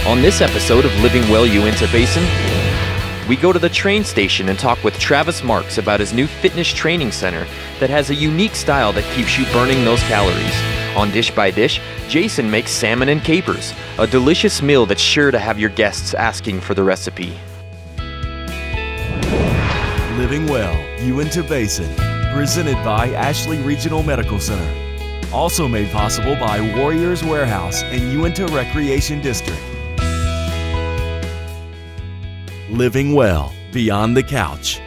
On this episode of Living Well Uintah Basin, we go to the train station and talk with Travis Marx about his new fitness training center that has a unique style that keeps you burning those calories. On Dish by Dish, Jason makes salmon and capers, a delicious meal that's sure to have your guests asking for the recipe. Living Well Uintah Basin, presented by Ashley Regional Medical Center. Also made possible by Warriors Warehouse and Uintah Recreation District. Living Well, Beyond the Couch.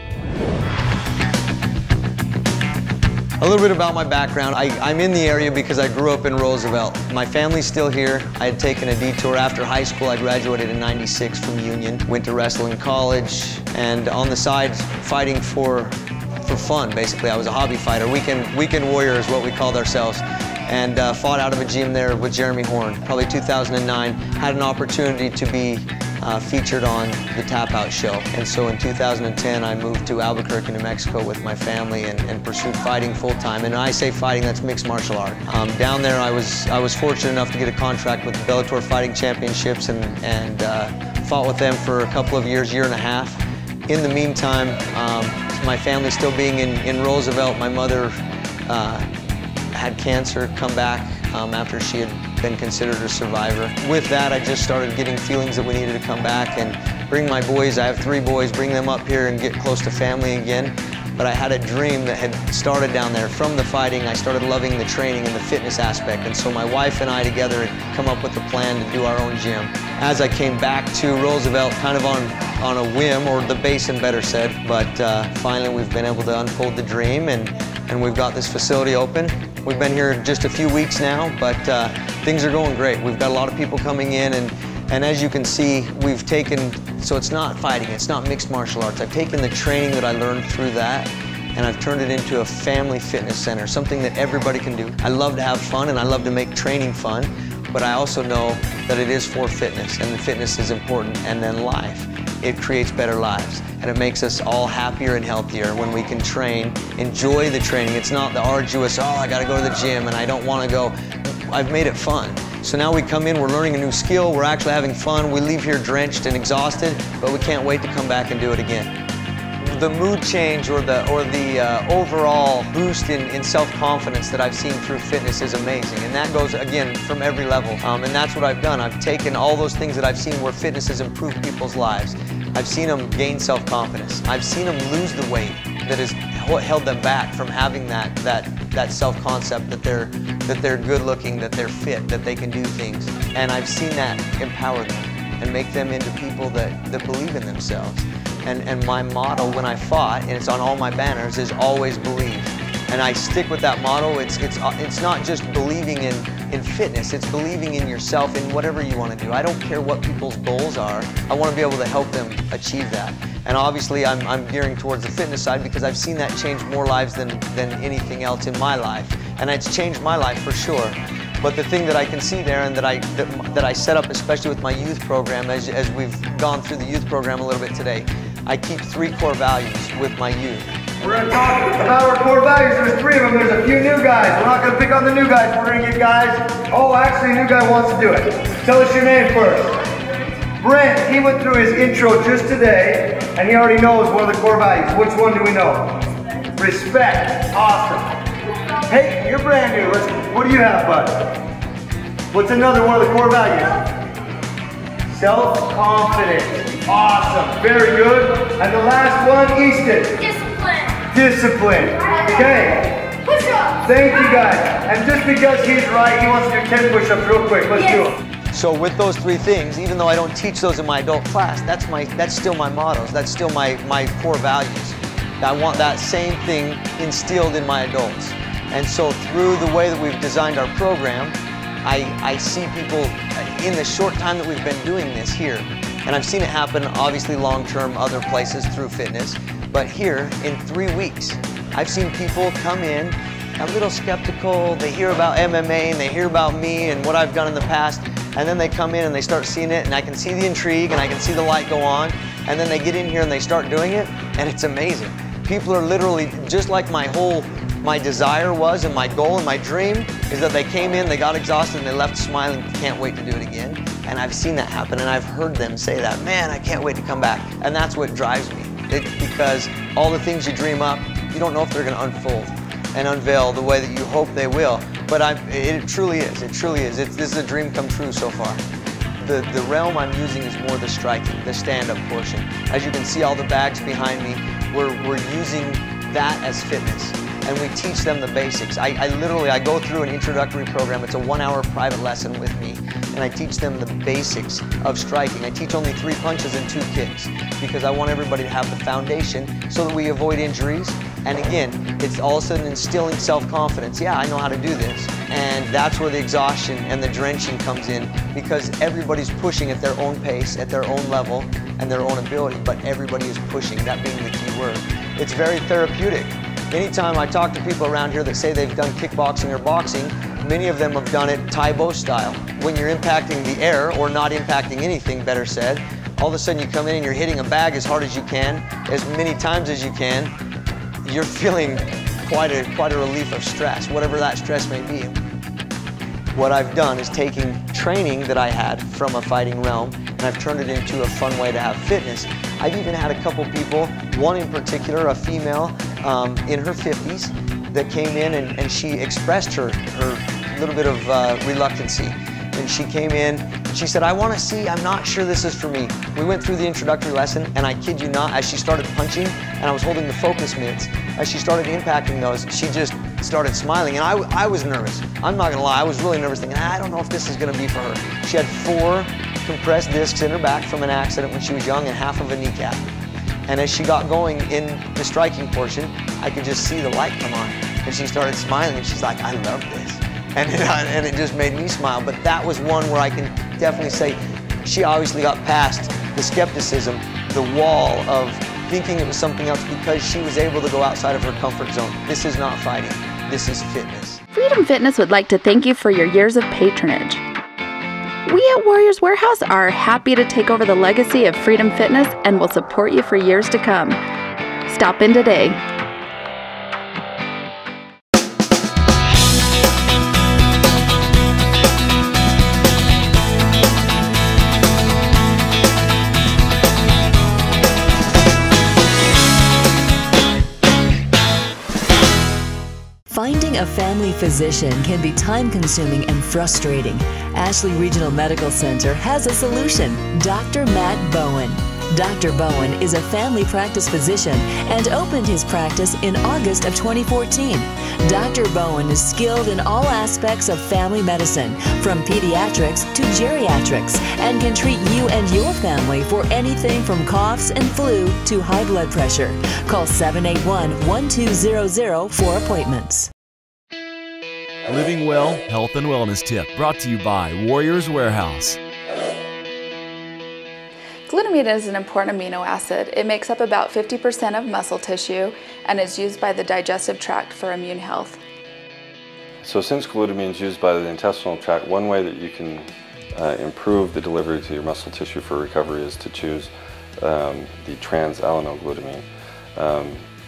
A little bit about my background. I'm in the area because I grew up in Roosevelt. My family's still here. I had taken a detour after high school. I graduated in '96 from Union, went to wrestling college, and on the side, fighting for fun, basically. I was a hobby fighter. Weekend warrior is what we called ourselves. And fought out of a gym there with Jeremy Horn. Probably 2009, had an opportunity to be featured on the Tap Out show. And so in 2010, I moved to Albuquerque, New Mexico with my family and pursued fighting full time. And when I say fighting, that's mixed martial art. Down there, I was fortunate enough to get a contract with the Bellator Fighting Championships and fought with them for a couple of years, year and a half. In the meantime, my family still being in Roosevelt, my mother had cancer come back after she had been considered a survivor. With that, I just started getting feelings that we needed to come back and bring my boys, I have 3 boys, bring them up here and get close to family again. But I had a dream that had started down there. From the fighting, I started loving the training and the fitness aspect. And so my wife and I together had come up with a plan to do our own gym. As I came back to Roosevelt, kind of on a whim, or the basin better said, but finally we've been able to unfold the dream and we've got this facility open. We've been here just a few weeks now, but things are going great. We've got a lot of people coming in, and as you can see, we've taken, so it's not fighting, it's not mixed martial arts. I've taken the training that I learned through that, and I've turned it into a family fitness center, something that everybody can do. I love to have fun, and I love to make training fun, but I also know that it is for fitness, and the fitness is important, and then life. It creates better lives, and it makes us all happier and healthier when we can train, enjoy the training. It's not the arduous, oh, I gotta go to the gym and I don't wanna go. I've made it fun. So now we come in, we're learning a new skill, we're actually having fun, we leave here drenched and exhausted, but we can't wait to come back and do it again. The mood change or the overall boost in self-confidence that I've seen through fitness is amazing, and that goes, again, from every level. And that's what I've done. I've taken all those things that I've seen where fitness has improved people's lives. I've seen them gain self-confidence. I've seen them lose the weight that has held them back from having that self-concept that they're good-looking, that they're fit, that they can do things. And I've seen that empower them and make them into people that believe in themselves. And my motto when I fought, and it's on all my banners, is always believe. And I stick with that motto. It's not just believing in fitness, it's believing in yourself, in whatever you want to do. I don't care what people's goals are. I want to be able to help them achieve that. And obviously I'm gearing towards the fitness side because I've seen that change more lives than anything else in my life. And it's changed my life for sure. But the thing that I can see there and that I set up, especially with my youth program, as we've gone through the youth program a little bit today, I keep 3 core values with my youth. We're going to talk about our core values. There's 3 of them. There's a few new guys. We're not going to pick on the new guys. We're going to get guys. Oh, actually, a new guy wants to do it. Tell us your name first. Brent, he went through his intro just today, and he already knows one of the core values. Which one do we know? Respect. Awesome. Hey, you're brand new. What do you have, bud? What's another one of the core values? Self-confidence. Awesome. Very good. And the last one, Easton. Discipline. Discipline. Okay. Push-ups. Thank you, guys. And just because he's right, he wants to do 10 push-ups real quick. Let's do them. So with those 3 things, even though I don't teach those in my adult class, that's still my mottos. That's still my core values. I want that same thing instilled in my adults. And so through the way that we've designed our program, I see people in the short time that we've been doing this here, and I've seen it happen obviously long-term other places through fitness, but here in 3 weeks, I've seen people come in a little skeptical. They hear about MMA and they hear about me and what I've done in the past, and then they come in and they start seeing it, and I can see the intrigue and I can see the light go on, and then they get in here and they start doing it, and it's amazing. People are literally, just like my desire was, and my goal and my dream is that they came in, they got exhausted, and they left smiling, can't wait to do it again. And I've seen that happen, and I've heard them say that, man, I can't wait to come back. And that's what drives me, because all the things you dream up, you don't know if they're going to unfold and unveil the way that you hope they will. But it truly is. It truly is. This is a dream come true so far. The realm I'm using is more the striking, the stand-up portion. As you can see, all the bags behind me, we're using that as fitness. And we teach them the basics. I literally go through an introductory program. It's a 1-hour private lesson with me, and I teach them the basics of striking. I teach only 3 punches and 2 kicks because I want everybody to have the foundation so that we avoid injuries. And again, it's all of a sudden instilling self-confidence. Yeah, I know how to do this. And that's where the exhaustion and the drenching comes in, because everybody's pushing at their own pace, at their own level, and their own ability, but everybody is pushing, that being the key word. It's very therapeutic. Anytime I talk to people around here that say they've done kickboxing or boxing, many of them have done it Taibo style. When you're impacting the air, or not impacting anything, better said, all of a sudden you come in and you're hitting a bag as hard as you can, as many times as you can, you're feeling quite a relief of stress, whatever that stress may be. What I've done is taking training that I had from a fighting realm, and I've turned it into a fun way to have fitness. I've even had a couple people, one in particular, a female in her 50s, that came in and she expressed her little bit of reluctancy. And she came in and she said, I want to see, I'm not sure this is for me. We went through the introductory lesson, and I kid you not, as she started punching and I was holding the focus mitts, as she started impacting those, she just started smiling. And I was nervous. I'm not going to lie, I was really nervous, thinking, I don't know if this is going to be for her. She had 4 compressed discs in her back from an accident when she was young and half of a kneecap. And as she got going in the striking portion, I could just see the light come on. And she started smiling, and she's like, I love this. And it just made me smile. But that was one where I can definitely say she obviously got past the skepticism, the wall of thinking it was something else, because she was able to go outside of her comfort zone. This is not fighting, this is fitness. Freedom Fitness would like to thank you for your years of patronage. We at Warriors Warehouse are happy to take over the legacy of Freedom Fitness and will support you for years to come. Stop in today. Finding a family physician can be time-consuming and frustrating. Ashley Regional Medical Center has a solution. Dr. Matt Bowen. Dr. Bowen is a family practice physician and opened his practice in August of 2014. Dr. Bowen is skilled in all aspects of family medicine, from pediatrics to geriatrics, and can treat you and your family for anything from coughs and flu to high blood pressure. Call 781-1200 for appointments. Living Well Health and Wellness Tip, brought to you by Warriors Warehouse. Glutamine is an important amino acid. It makes up about 50% of muscle tissue and is used by the digestive tract for immune health. So since glutamine is used by the intestinal tract, one way that you can improve the delivery to your muscle tissue for recovery is to choose the trans-alanoglutamine.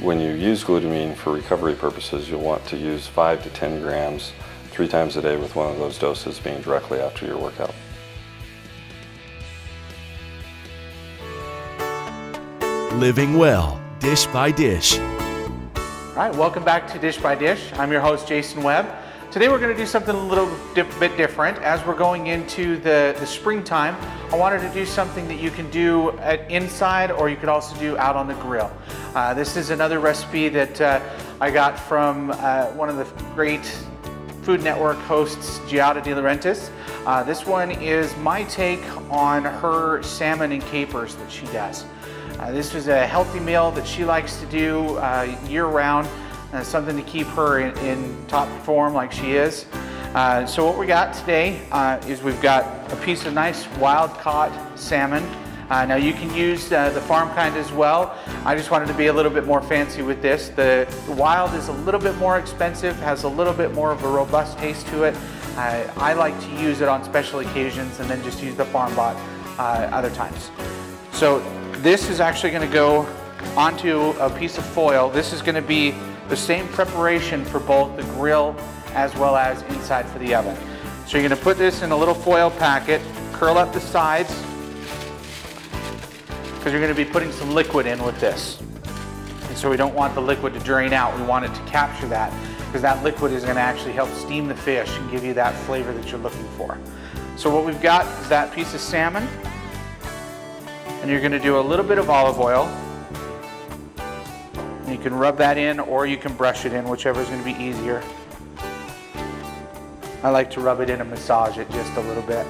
When you use glutamine for recovery purposes, you'll want to use 5 to 10 grams 3 times a day, with one of those doses being directly after your workout. Living Well, Dish by Dish. All right, welcome back to Dish by Dish. I'm your host, Jason Webb. Today we're going to do something a little bit different. As we're going into the springtime, I wanted to do something that you can do inside, or you could also do out on the grill. This is another recipe that I got from one of the great Food Network hosts, Giada De Laurentiis. This one is my take on her salmon and capers that she does. This is a healthy meal that she likes to do year-round, something to keep her in top form like she is. So what we got today is we've got a piece of nice wild-caught salmon. Now you can use the farm kind as well. I just wanted to be a little bit more fancy with this. The wild is a little bit more expensive, has a little bit more of a robust taste to it. I like to use it on special occasions and then just use the farm bought other times. So this is actually going to go onto a piece of foil. This is going to be the same preparation for both the grill as well as inside for the oven. So you're going to put this in a little foil packet, curl up the sides because you're going to be putting some liquid in with this. And so we don't want the liquid to drain out. We want it to capture that because that liquid is going to actually help steam the fish and give you that flavor that you're looking for. So what we've got is that piece of salmon, and you're going to do a little bit of olive oil. You can rub that in or you can brush it in, whichever is going to be easier. I like to rub it in and massage it just a little bit.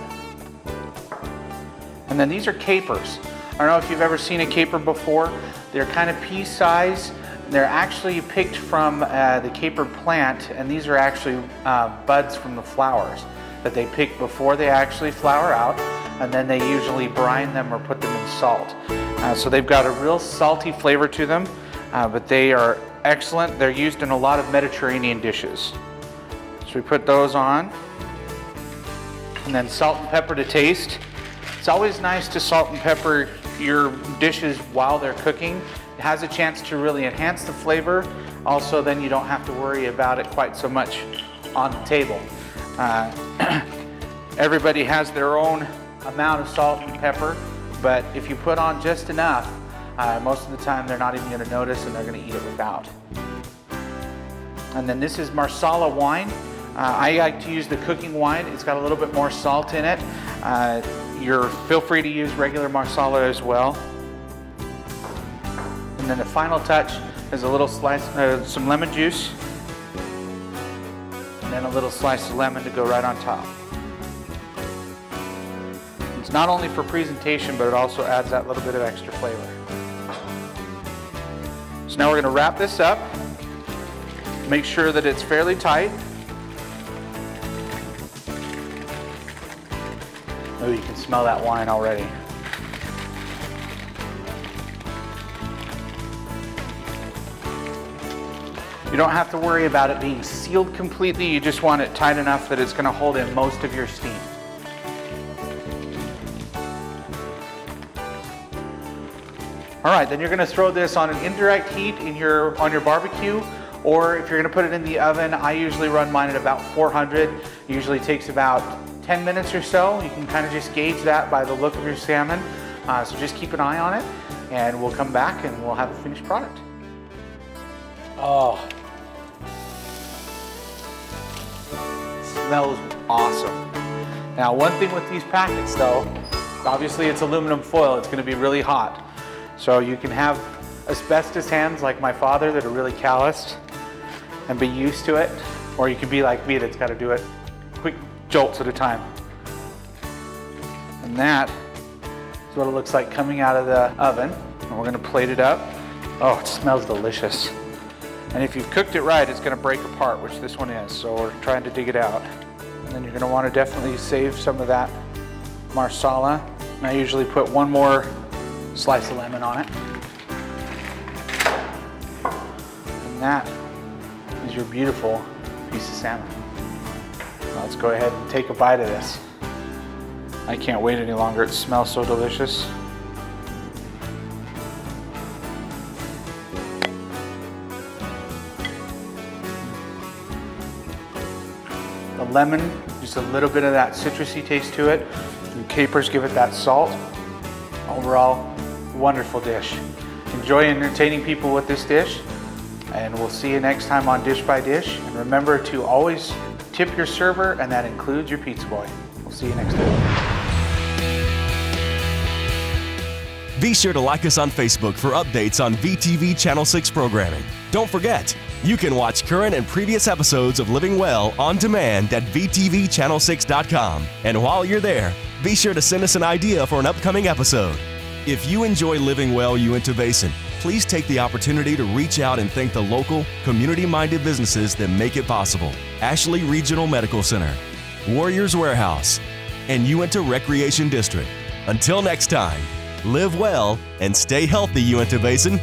And then these are capers. I don't know if you've ever seen a caper before. They're kind of pea size. They're actually picked from the caper plant, and these are actually buds from the flowers that they pick before they actually flower out, and then they usually brine them or put them in salt. So they've got a real salty flavor to them, but they are excellent. They're used in a lot of Mediterranean dishes. So we put those on, and then salt and pepper to taste. It's always nice to salt and pepper your dishes while they're cooking. It has a chance to really enhance the flavor. Also, then you don't have to worry about it quite so much on the table. Everybody has their own amount of salt and pepper, but if you put on just enough, most of the time they're not even going to notice and they're going to eat it without. And then this is Marsala wine. I like to use the cooking wine. It's got a little bit more salt in it. Feel free to use regular Marsala as well. And then the final touch is a little slice, some lemon juice, and then a little slice of lemon to go right on top. It's not only for presentation, but it also adds that little bit of extra flavor. So now we're going to wrap this up. Make sure that it's fairly tight. Oh, you can smell that wine already. You don't have to worry about it being sealed completely. You just want it tight enough that it's going to hold in most of your steam. All right, then you're going to throw this on an indirect heat on your barbecue, or if you're going to put it in the oven, I usually run mine at about 400. It usually takes about 10 minutes or so. You can kind of just gauge that by the look of your salmon. So just keep an eye on it, and we'll come back and we'll have a finished product. Oh, smells awesome. Now, one thing with these packets though, obviously it's aluminum foil. It's going to be really hot. So you can have asbestos hands like my father that are really calloused and be used to it, or you can be like me that's got to do it quick jolts at a time. And that is what it looks like coming out of the oven. And we're going to plate it up. Oh, it smells delicious. And if you've cooked it right, it's going to break apart, which this one is. So we're trying to dig it out. And then you're going to want to definitely save some of that Marsala. And I usually put one more slice of lemon on it. And that is your beautiful piece of salmon. Now let's go ahead and take a bite of this. I can't wait any longer. It smells so delicious. The lemon, just a little bit of that citrusy taste to it. And capers give it that salt. Overall, wonderful dish. Enjoy entertaining people with this dish, and we'll see you next time on Dish by Dish. And remember to always tip your server, and that includes your pizza boy. We'll see you next time. Be sure to like us on Facebook for updates on VTV Channel 6 programming. Don't forget, you can watch current and previous episodes of Living Well on demand at VTVchannel6.com. And while you're there, be sure to send us an idea for an upcoming episode. If you enjoy Living Well Uintah Basin, please take the opportunity to reach out and thank the local, community-minded businesses that make it possible. Ashley Regional Medical Center, Warriors Warehouse, and Uintah Recreation District. Until next time, live well and stay healthy, Uintah Basin.